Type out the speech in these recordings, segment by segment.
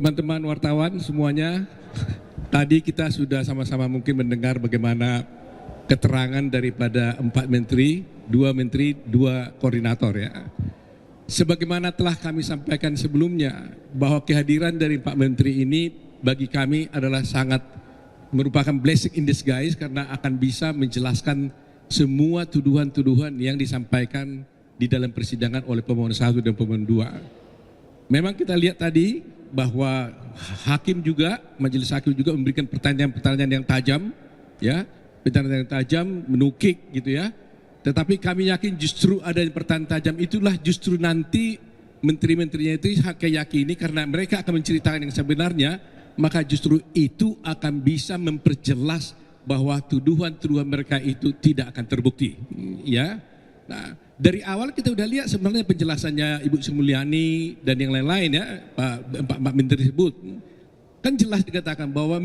Teman-teman wartawan semuanya, tadi kita sudah sama-sama mungkin mendengar bagaimana keterangan daripada 4 menteri, 2 koordinator ya. Sebagaimana telah kami sampaikan sebelumnya, bahwa kehadiran dari 4 menteri ini bagi kami adalah sangat merupakan blessing in disguise karena akan bisa menjelaskan semua tuduhan-tuduhan yang disampaikan di dalam persidangan oleh pemohon 1 dan pemohon 2. Memang kita lihat tadi bahwa hakim juga, majelis hakim juga memberikan pertanyaan-pertanyaan yang tajam, ya, pertanyaan yang tajam, menukik gitu ya. Tetapi kami yakin justru ada pertanyaan tajam itulah justru nanti menteri-menterinya itu yakini karena mereka akan menceritakan yang sebenarnya, maka justru itu akan bisa memperjelas bahwa tuduhan-tuduhan mereka itu tidak akan terbukti, ya. Nah, dari awal kita udah lihat sebenarnya penjelasannya Ibu Sri Mulyani dan yang lain-lain ya, Pak Menteri tersebut. Kan jelas dikatakan bahwa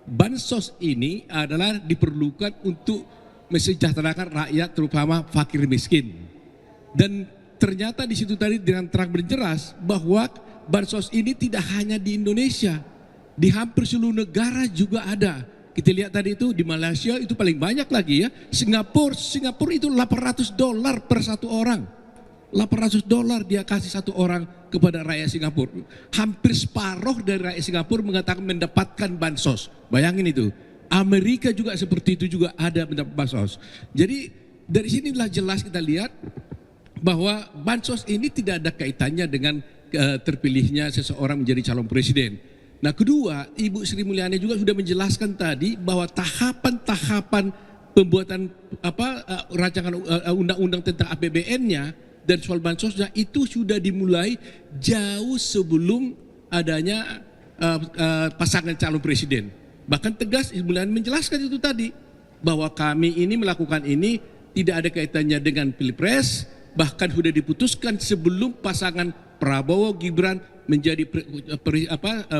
bansos ini adalah diperlukan untuk mesejahterakan rakyat terutama fakir miskin. Dan ternyata di situ tadi dengan terang berjelas bahwa bansos ini tidak hanya di Indonesia, di hampir seluruh negara juga ada. Kita lihat tadi itu di Malaysia itu paling banyak lagi ya. Singapura itu $800 per satu orang. $800 dia kasih satu orang kepada rakyat Singapura. Hampir separuh dari rakyat Singapura mengatakan mendapatkan bansos. Bayangin itu. Amerika juga seperti itu juga ada mendapat bansos. Jadi dari sinilah jelas kita lihat bahwa bansos ini tidak ada kaitannya dengan terpilihnya seseorang menjadi calon presiden. Nah, kedua, Ibu Sri Mulyani juga sudah menjelaskan tadi bahwa tahapan-tahapan pembuatan rancangan undang-undang tentang APBN-nya dan soal bansosnya itu sudah dimulai jauh sebelum adanya pasangan calon presiden. Bahkan tegas Ibu Mulyani menjelaskan itu tadi bahwa kami ini melakukan ini tidak ada kaitannya dengan Pilpres, bahkan sudah diputuskan sebelum pasangan Prabowo Gibran menjadi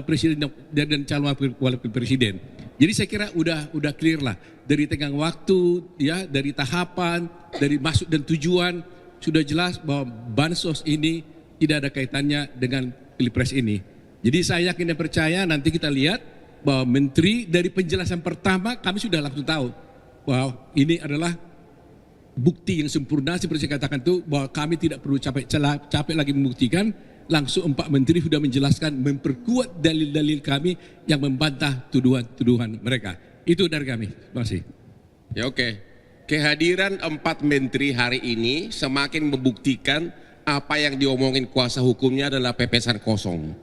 presiden dan calon wakil presiden. Jadi saya kira udah clear lah dari tenggang waktu ya, dari tahapan, dari maksud dan tujuan sudah jelas bahwa bansos ini tidak ada kaitannya dengan Pilpres ini. Jadi saya yakin dan percaya nanti kita lihat bahwa menteri dari penjelasan pertama kami sudah langsung tahu bahwa ini adalah bukti yang sempurna seperti saya katakan itu bahwa kami tidak perlu capek lagi membuktikan. Langsung 4 menteri sudah menjelaskan, memperkuat dalil-dalil kami yang membantah tuduhan-tuduhan mereka. Itu dari kami. Terima kasih. Ya oke. Kehadiran 4 menteri hari ini semakin membuktikan apa yang diomongin kuasa hukumnya adalah pepesan kosong.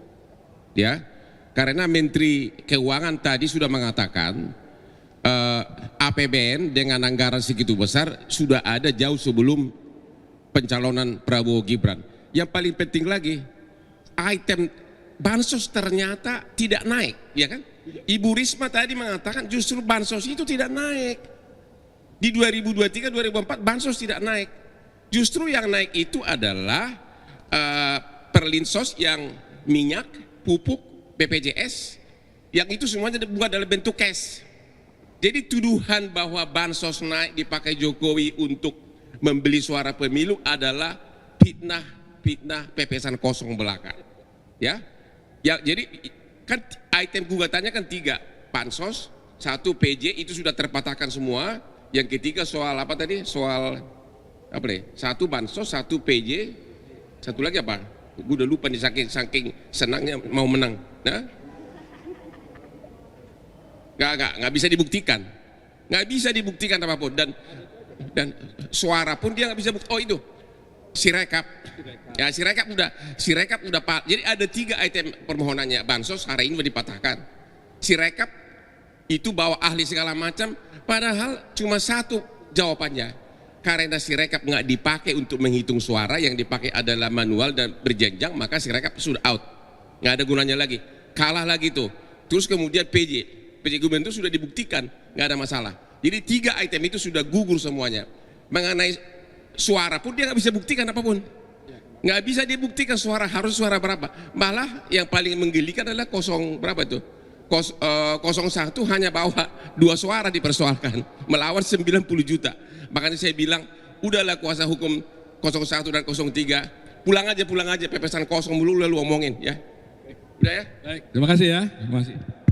Ya, karena Menteri Keuangan tadi sudah mengatakan APBN dengan anggaran segitu besar sudah ada jauh sebelum pencalonan Prabowo Gibran. Yang paling penting lagi, item bansos ternyata tidak naik, ya kan? Ibu Risma tadi mengatakan justru bansos itu tidak naik. Di 2023-2024 bansos tidak naik. Justru yang naik itu adalah perlinsos yang minyak, pupuk, BPJS, yang itu semuanya bukan dalam bentuk cash. Jadi tuduhan bahwa bansos naik dipakai Jokowi untuk membeli suara pemilu adalah fitnah pepesan kosong belaka. Ya, jadi kan item gugatannya kan 3, bansos, 1 PJ itu sudah terpatahkan semua. Yang ketiga soal apa tadi? Soal apa nih? 1 bansos, 1 PJ, 1 lagi apa? Gue udah lupa nih saking senangnya mau menang. Nah, nggak bisa dibuktikan, nggak bisa dibuktikan apapun dan suara pun dia nggak bisa bukti. Oh itu. Sirekap, ya Sirekap udah Pak. Jadi ada 3 item permohonannya bansos hari ini sudah dipatahkan. Sirekap itu bawa ahli segala macam, padahal cuma 1 jawabannya. Karena Sirekap nggak dipakai untuk menghitung suara, yang dipakai adalah manual dan berjenjang, maka Sirekap sudah out, nggak ada gunanya lagi, kalah lagi tuh. Terus kemudian PJ gubernur sudah dibuktikan nggak ada masalah. Jadi 3 item itu sudah gugur semuanya. Mengenai suara pun dia nggak bisa buktikan apapun, nggak bisa dibuktikan suara harus suara berapa. Malah yang paling menggelikan adalah berapa itu 01 hanya bawa 2 suara dipersoalkan melawan 90 juta. Makanya saya bilang udahlah kuasa hukum 01 dan 03 pulang aja pepesan kosong dulu lalu omongin ya. Udah ya? Baik, terima kasih ya. Terima kasih.